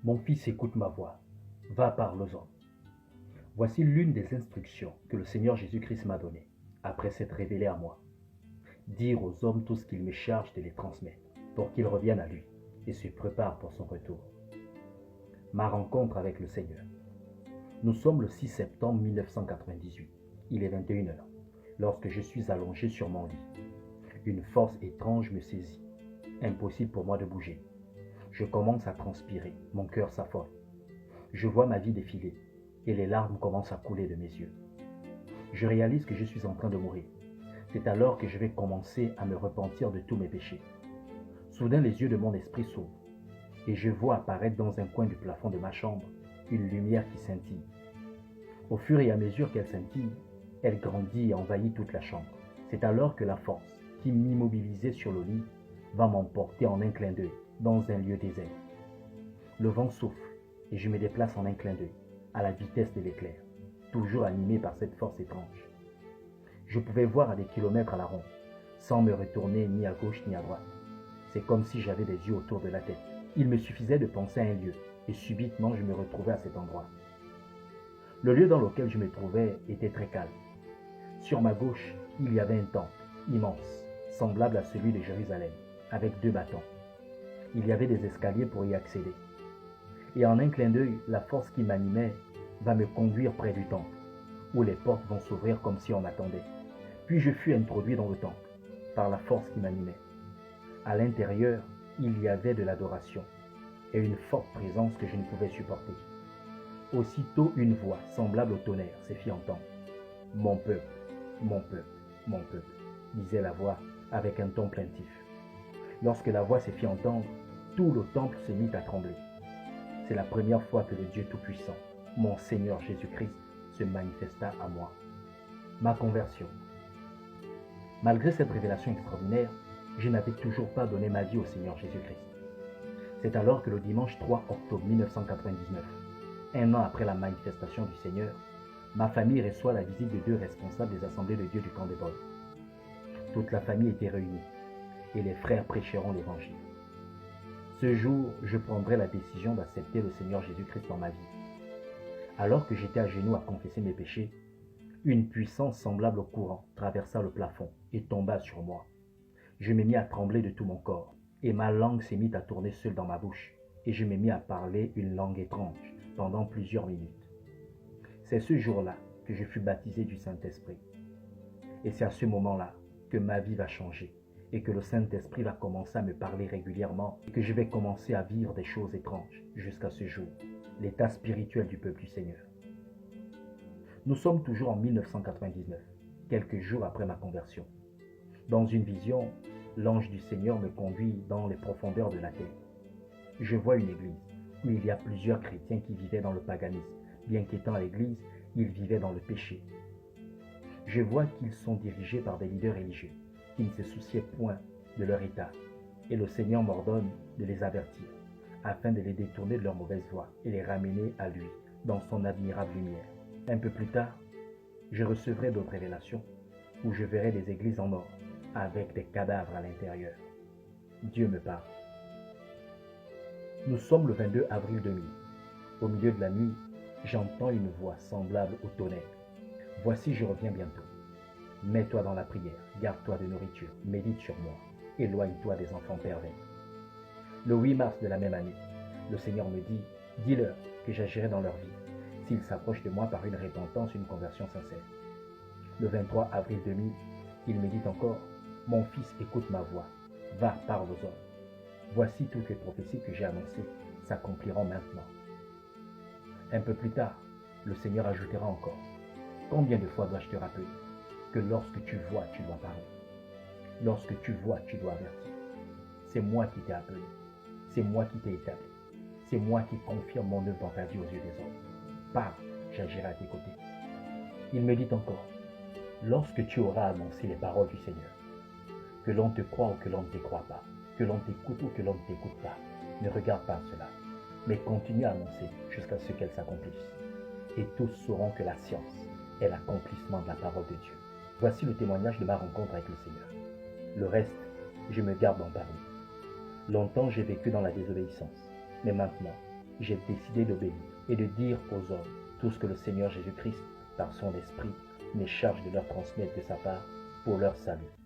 Mon fils, écoute ma voix. Va, parle-en. Voici l'une des instructions que le Seigneur Jésus-Christ m'a données, après s'être révélé à moi. Dire aux hommes tout ce qu'il me charge de les transmettre, pour qu'ils reviennent à lui et se préparent pour son retour. Ma rencontre avec le Seigneur. Nous sommes le 6 septembre 1998. Il est 21 heures, lorsque je suis allongé sur mon lit. Une force étrange me saisit. Impossible pour moi de bouger. Je commence à transpirer, mon cœur s'affole. Je vois ma vie défiler et les larmes commencent à couler de mes yeux. Je réalise que je suis en train de mourir. C'est alors que je vais commencer à me repentir de tous mes péchés. Soudain, les yeux de mon esprit s'ouvrent et je vois apparaître dans un coin du plafond de ma chambre une lumière qui scintille. Au fur et à mesure qu'elle scintille, elle grandit et envahit toute la chambre. C'est alors que la force qui m'immobilisait sur le lit va m'emporter en un clin d'œil dans un lieu désert. Le vent souffle et je me déplace en un clin d'œil, à la vitesse de l'éclair, toujours animé par cette force étrange. Je pouvais voir à des kilomètres à la ronde, sans me retourner ni à gauche ni à droite. C'est comme si j'avais des yeux autour de la tête. Il me suffisait de penser à un lieu, et subitement je me retrouvais à cet endroit. Le lieu dans lequel je me trouvais était très calme. Sur ma gauche, il y avait un temple, immense, semblable à celui de Jérusalem, avec 2 bâtons. Il y avait des escaliers pour y accéder. Et en un clin d'œil, la force qui m'animait va me conduire près du temple, où les portes vont s'ouvrir comme si on m'attendait. Puis je fus introduit dans le temple, par la force qui m'animait. À l'intérieur, il y avait de l'adoration, et une forte présence que je ne pouvais supporter. Aussitôt une voix, semblable au tonnerre, se fit entendre. « Mon peuple, mon peuple, mon peuple », disait la voix avec un ton plaintif. Lorsque la voix se fit entendre, tout le temple se mit à trembler. C'est la première fois que le Dieu Tout-Puissant, mon Seigneur Jésus-Christ, se manifesta à moi. Ma conversion. Malgré cette révélation extraordinaire, je n'avais toujours pas donné ma vie au Seigneur Jésus-Christ. C'est alors que le dimanche 3 octobre 1999, un an après la manifestation du Seigneur, ma famille reçoit la visite de 2 responsables des Assemblées de Dieu du camp des Bols. Toute la famille était réunie et les frères prêcheront l'Évangile. Ce jour, je prendrai la décision d'accepter le Seigneur Jésus-Christ dans ma vie. Alors que j'étais à genoux à confesser mes péchés, une puissance semblable au courant traversa le plafond et tomba sur moi. Je me mis à trembler de tout mon corps, et ma langue s'est mise à tourner seule dans ma bouche, et je me mis à parler une langue étrange pendant plusieurs minutes. C'est ce jour-là que je fus baptisé du Saint-Esprit. Et c'est à ce moment-là que ma vie va changer, et que le Saint-Esprit va commencer à me parler régulièrement, et que je vais commencer à vivre des choses étranges jusqu'à ce jour, l'état spirituel du peuple du Seigneur. Nous sommes toujours en 1999, quelques jours après ma conversion. Dans une vision, l'ange du Seigneur me conduit dans les profondeurs de la terre. Je vois une église où il y a plusieurs chrétiens qui vivaient dans le paganisme. Bien qu'étant à l'église, ils vivaient dans le péché. Je vois qu'ils sont dirigés par des leaders religieux qui ne se souciaient point de leur état. Et le Seigneur m'ordonne de les avertir, afin de les détourner de leur mauvaise voie et les ramener à lui, dans son admirable lumière. Un peu plus tard, je recevrai d'autres révélations, où je verrai des églises en or, avec des cadavres à l'intérieur. Dieu me parle. Nous sommes le 22 avril 2000. Au milieu de la nuit, j'entends une voix semblable au tonnerre. Voici, je reviens bientôt. Mets-toi dans la prière, garde-toi de nourriture, médite sur moi, éloigne-toi des enfants pervers. Le 8 mars de la même année, le Seigneur me dit, dis-leur que j'agirai dans leur vie, s'ils s'approchent de moi par une repentance, une conversion sincère. Le 23 avril 2000, il me dit encore, mon fils, écoute ma voix, va, parle aux hommes. Voici toutes les prophéties que j'ai annoncées s'accompliront maintenant. Un peu plus tard, le Seigneur ajoutera encore, combien de fois dois-je te rappeler que lorsque tu vois, tu dois parler. Lorsque tu vois, tu dois avertir. C'est moi qui t'ai appelé. C'est moi qui t'ai établi. C'est moi qui confirme mon œuvre dans ta vie aux yeux des hommes. Parle, j'agirai à tes côtés. Il me dit encore, lorsque tu auras annoncé les paroles du Seigneur, que l'on te croit ou que l'on ne te croit pas, que l'on t'écoute ou que l'on ne t'écoute pas, ne regarde pas cela, mais continue à annoncer jusqu'à ce qu'elle s'accomplisse. Et tous sauront que la science est l'accomplissement de la parole de Dieu. Voici le témoignage de ma rencontre avec le Seigneur. Le reste, je me garde d'en parler. Longtemps j'ai vécu dans la désobéissance, mais maintenant, j'ai décidé d'obéir et de dire aux hommes tout ce que le Seigneur Jésus-Christ, par son esprit, me charge de leur transmettre de sa part pour leur salut.